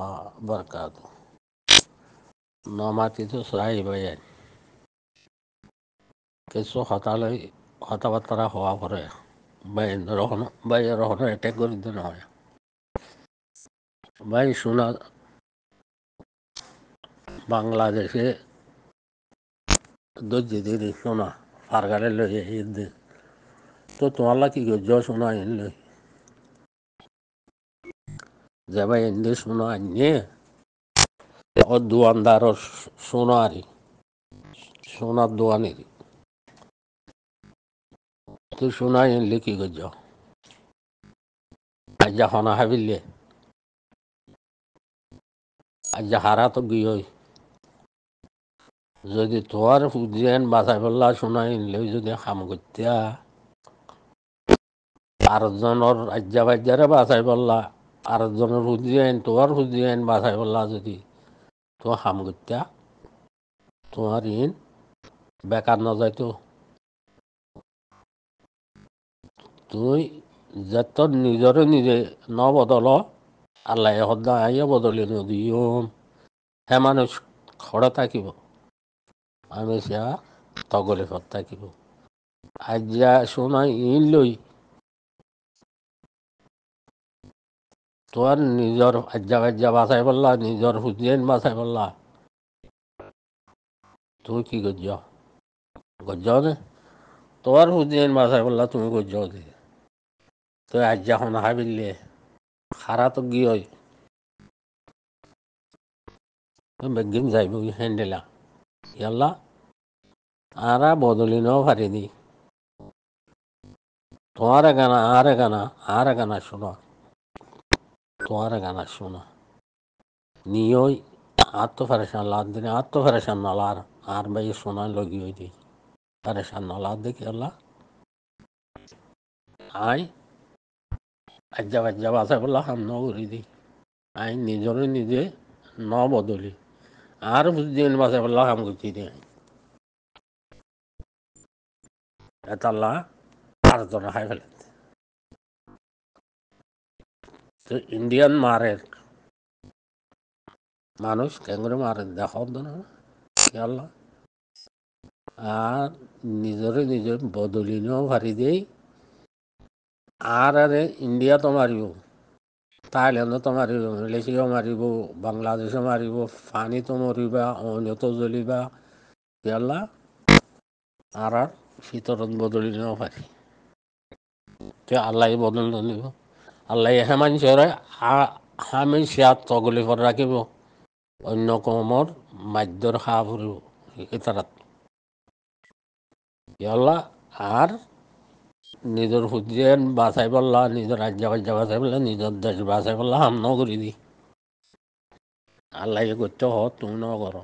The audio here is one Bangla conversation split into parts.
wabarakatuh. Nomati itu sahi bayan. Kesu hatabatara hoa kore. Bayan rohno attack kori diতে নহয়. ভাই শোনা বাংলাদেশে দজ্জিদিন শোনা ফারগারে লই হিন্দি তো তোমার কি গজ্জ শোনা ইনলে যাবা হিন্দি শোনা আনিয়ে ও দোয়ানদার সোনারি সোনার দোয়ানেরি তো শোনা ইনলে কি গজ্জ আজ হনা হাবিলে আজ হারা তো গিয়ে যদি তোমার হুজিয়ান বাসাই বললা শোনা ইনলে যদি হাম করতিয়া আর জনের আজ্জা বাজ্জারে বাসাই বললা আর জনের হুজিয়ান তোমার হুজিয়ান বাসাই বললা যদি তো হাম করতিয়া তোমার ইন বেকার না যাইতো তুই যত নিজরে নিজে ন বদল আল্লাহ সদা আইয়া বদলি নদীও হে মানুষ খড়ে থাকিব আমি সে তগলে ফত থাকিব আজ যা শোনা ইন লই তোর নিজর আজ্জা বাজ্জা বাসাই বললা নিজর হুজিয়ান বাসাই বললা তুই কি গজ্জ নে তোর হুজিয়ান বাসাই বললা তুমি গজ্জ দে তুই আজ্জা হনা হাবিলে খারা তো গিয়ে বেগিন যাইব হ্যান্ডেলা ইয়াল্লা আরা বদলি নাও পারিনি তোমার গানা শোনো তোমার গানা শোনো নিয়ই আত্মফারেশান লাদ দিনে আত্মফারেশান নলার আর ভাই শোনা লগি হইতে ফারেশান নলাদ দেখি আল্লাহ আই আজ্জা বাজ্জা বাসা বললা হাম ন করি দি আই নিজরে নিজে ন বদলি আর বুঝদিন বাসা বললা হাম করছি দি এতাল্লা আর জন খাই ফেলে তো ইন্ডিয়ান মারে মানুষ কেঙ্গুরে মারে দেখো না আল্লাহ আর নিজরে নিজে বদলি নিও ভারি দেই আর আরে ইন্ডিয়া তো মারিব থাইল্যান্ডও তো মারিব মালয়েশিয়াও মারিব বাংলাদেশও মারিব ফানি তো মরিবা অন্য তো জ্বলিবা ইয়াল্লা আর আর ভিতরত বদলি নিও পারি তে আল্লাহ বদল নিব আল্লাহ হেমান চরে হামি সিয়াত তগলি করে রাখিব অন্য কমর মাধ্যর খা ফুরিব এতারাত ইয়াল্লা আর নিজের হুজিয়ান বাছাই পারলা নিজের রাজ্য বাজ্যা বাছাই পারলা নিজের দেশ বাছাই পারলা হাম ন করি দি আল্লাহ করতে হ তুমি ন করো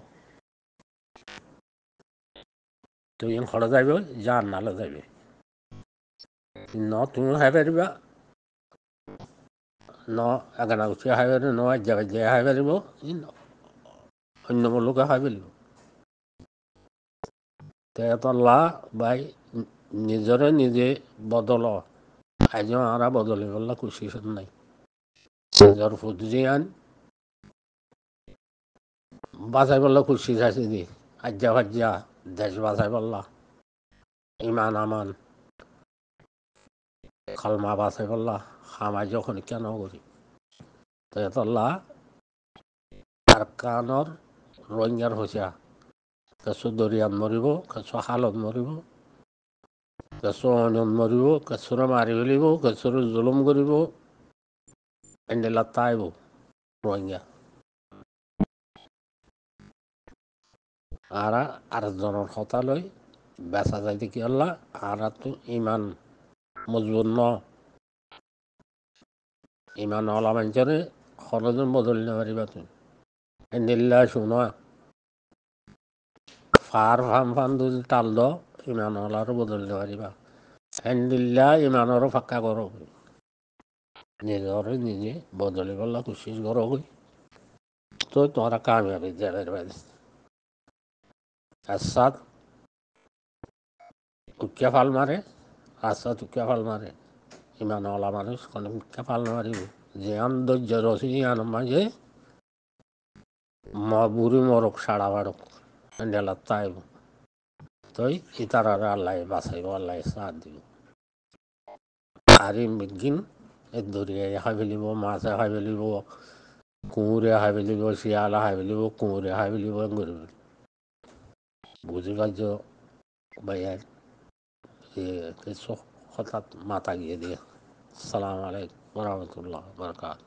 তুমি খড়ে যাইবে যার নালে যাইবে ন তুমি খাই পারিবা ন এগানা গুছিয়ে খাই পারিব ন রাজ্য বাজ্যা খাই পারিব অন্য লোকে খাই পারিব তেতল্লা বাই নিজরে নিজে বদল আজ আরা বদলে বললা খুশি নাই নিজর ফুজিয়ান বাছাই বললা খুশি চাইছি দি আজ্জা ভাজ্জা দেশ বাছাই বললা ইমান আমান খালমা বাছাই বললা খামাই যখন কেন করি তেতল্লা আর কানর রোহিঙ্গার হইসা কেঁচু দরিয়াত মরিব কেঁচু খালত মরিব কেঁচু অইনত মরিব কেঁচুরে মাৰি ফেলিব কেঁচুরে জুলুম কৰিব এণ্ডেলাত তাইব রোহিঙ্গা আর আরেকজনের কথা লই বেচা যাইতে কি আল্লাহ আর তো ইমান মজবুত ন ইমান ওলা মানুষরে খরচন বদলি না পারিবা তুমি এন্ডিল্লা শুনো ফার ফান যদি টাল দ ইমান ওলারও বদলি পারিবা হ্যান্ডিল্লা ইমানেরও ফাঁকা করো নিজরে নিজে বদলি বললা কোশিশ করো তো তোমরা কামিয়াবি জেলের বাইরে আসাদ উকিয়া ফাল মারে আসাদ উকিয়া ফাল মারে ইমান ওলা মানুষ কোনো উকিয়া ফাল মারিব যে ধৈর্য রসি আন মাঝে বুড়ি মরক সাড়া বাড়ক ডেলার তাইব তই ইতার আল্লাহ বাঁচাইব আল্লাহ সাথ দিব আর গিন এ দরিয়াই খাই ফেলিব মাছে খাই ফেলিব কুঁহুরে খাই ফেলিব শিয়ালে খাই ফেলিব কুঁহুরে খাই ফেলিব বুজি পাইছ ভাইয়ার কিছু হঠাৎ মাথা গিয়ে দিয়ে আসসালামু আলাইকুম রহমতুল্লাহ বরকাত